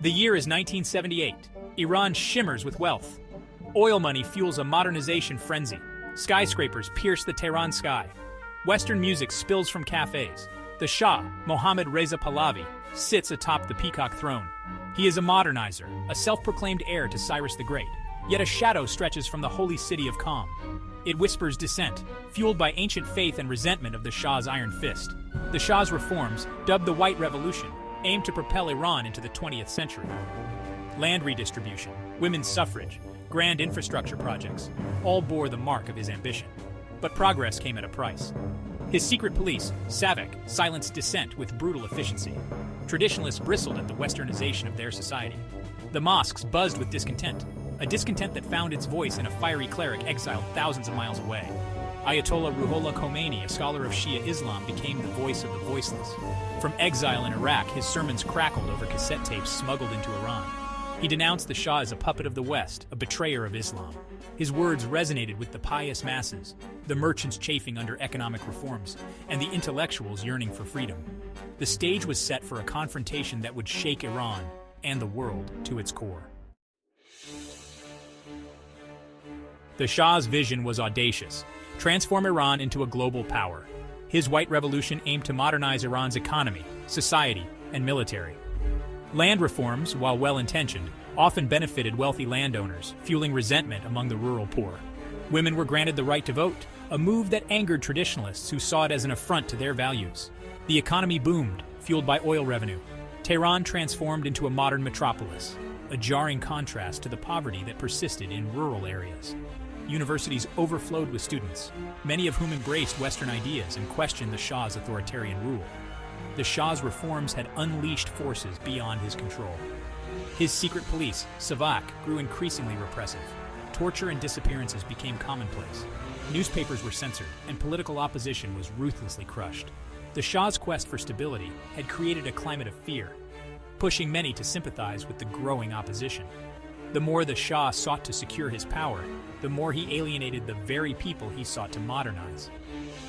The year is 1978. Iran shimmers with wealth. Oil money fuels a modernization frenzy. Skyscrapers pierce the Tehran sky. Western music spills from cafes. The Shah, Mohammad Reza Pahlavi, sits atop the peacock throne. He is a modernizer, a self-proclaimed heir to Cyrus the Great. Yet a shadow stretches from the holy city of Qom. It whispers dissent, fueled by ancient faith and resentment of the Shah's iron fist. The Shah's reforms, dubbed the White Revolution, aimed to propel Iran into the 20th century. Land redistribution, women's suffrage, grand infrastructure projects, all bore the mark of his ambition. But progress came at a price. His secret police, Savak, silenced dissent with brutal efficiency. Traditionalists bristled at the westernization of their society. The mosques buzzed with discontent, a discontent that found its voice in a fiery cleric exiled thousands of miles away. Ayatollah Ruhollah Khomeini, a scholar of Shia Islam, became the voice of the voiceless. From exile in Iraq, his sermons crackled over cassette tapes smuggled into Iran. He denounced the Shah as a puppet of the West, a betrayer of Islam. His words resonated with the pious masses, the merchants chafing under economic reforms, and the intellectuals yearning for freedom. The stage was set for a confrontation that would shake Iran and the world to its core. The Shah's vision was audacious: transform Iran into a global power. His White Revolution aimed to modernize Iran's economy, society, and military. Land reforms, while well-intentioned, often benefited wealthy landowners, fueling resentment among the rural poor. Women were granted the right to vote, a move that angered traditionalists who saw it as an affront to their values. The economy boomed, fueled by oil revenue. Tehran transformed into a modern metropolis, a jarring contrast to the poverty that persisted in rural areas. Universities overflowed with students, many of whom embraced Western ideas and questioned the Shah's authoritarian rule. The Shah's reforms had unleashed forces beyond his control. His secret police, Savak, grew increasingly repressive. Torture and disappearances became commonplace. Newspapers were censored, and political opposition was ruthlessly crushed. The Shah's quest for stability had created a climate of fear, pushing many to sympathize with the growing opposition. The more the Shah sought to secure his power, the more he alienated the very people he sought to modernize.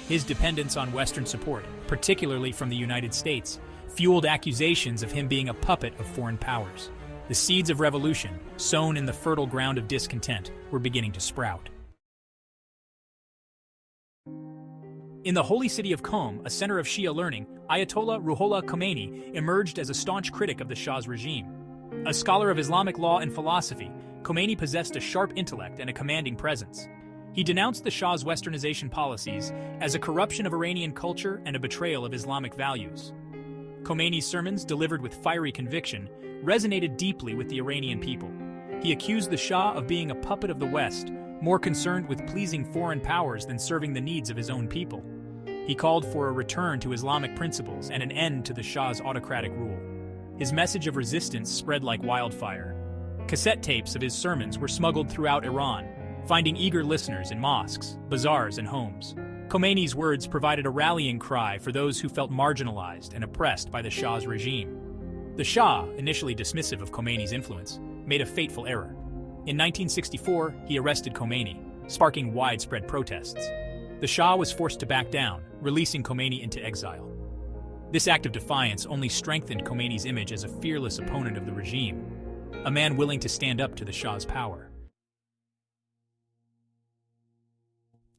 His dependence on Western support, particularly from the United States, fueled accusations of him being a puppet of foreign powers. The seeds of revolution, sown in the fertile ground of discontent, were beginning to sprout. In the holy city of Qom, a center of Shia learning, Ayatollah Ruhollah Khomeini emerged as a staunch critic of the Shah's regime. A scholar of Islamic law and philosophy, Khomeini possessed a sharp intellect and a commanding presence. He denounced the Shah's westernization policies as a corruption of Iranian culture and a betrayal of Islamic values. Khomeini's sermons, delivered with fiery conviction, resonated deeply with the Iranian people. He accused the Shah of being a puppet of the West, more concerned with pleasing foreign powers than serving the needs of his own people. He called for a return to Islamic principles and an end to the Shah's autocratic rule. His message of resistance spread like wildfire. Cassette tapes of his sermons were smuggled throughout Iran, finding eager listeners in mosques, bazaars, and homes. Khomeini's words provided a rallying cry for those who felt marginalized and oppressed by the Shah's regime. The Shah, initially dismissive of Khomeini's influence, made a fateful error. In 1964, he arrested Khomeini, sparking widespread protests. The Shah was forced to back down, releasing Khomeini into exile. This act of defiance only strengthened Khomeini's image as a fearless opponent of the regime, a man willing to stand up to the Shah's power.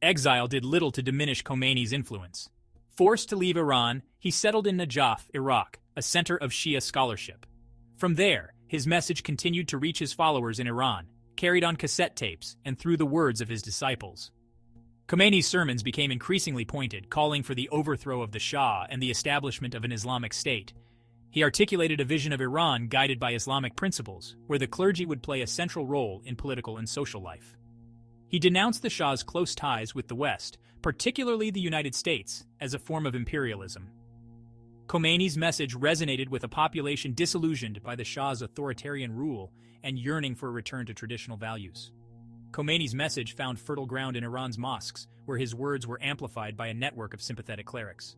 Exile did little to diminish Khomeini's influence. Forced to leave Iran, he settled in Najaf, Iraq, a center of Shia scholarship. From there, his message continued to reach his followers in Iran, carried on cassette tapes and through the words of his disciples. Khomeini's sermons became increasingly pointed, calling for the overthrow of the Shah and the establishment of an Islamic state. He articulated a vision of Iran guided by Islamic principles, where the clergy would play a central role in political and social life. He denounced the Shah's close ties with the West, particularly the United States, as a form of imperialism. Khomeini's message resonated with a population disillusioned by the Shah's authoritarian rule and yearning for a return to traditional values. Khomeini's message found fertile ground in Iran's mosques, where his words were amplified by a network of sympathetic clerics.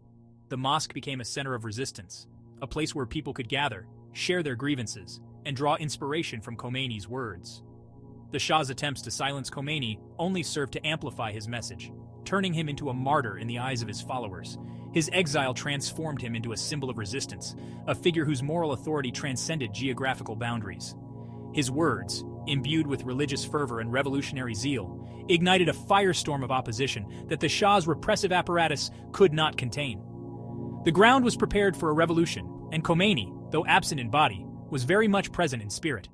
The mosque became a center of resistance, a place where people could gather, share their grievances, and draw inspiration from Khomeini's words. The Shah's attempts to silence Khomeini only served to amplify his message, turning him into a martyr in the eyes of his followers. His exile transformed him into a symbol of resistance, a figure whose moral authority transcended geographical boundaries. His words, imbued with religious fervor and revolutionary zeal, ignited a firestorm of opposition that the Shah's repressive apparatus could not contain. The ground was prepared for a revolution, and Khomeini, though absent in body, was very much present in spirit.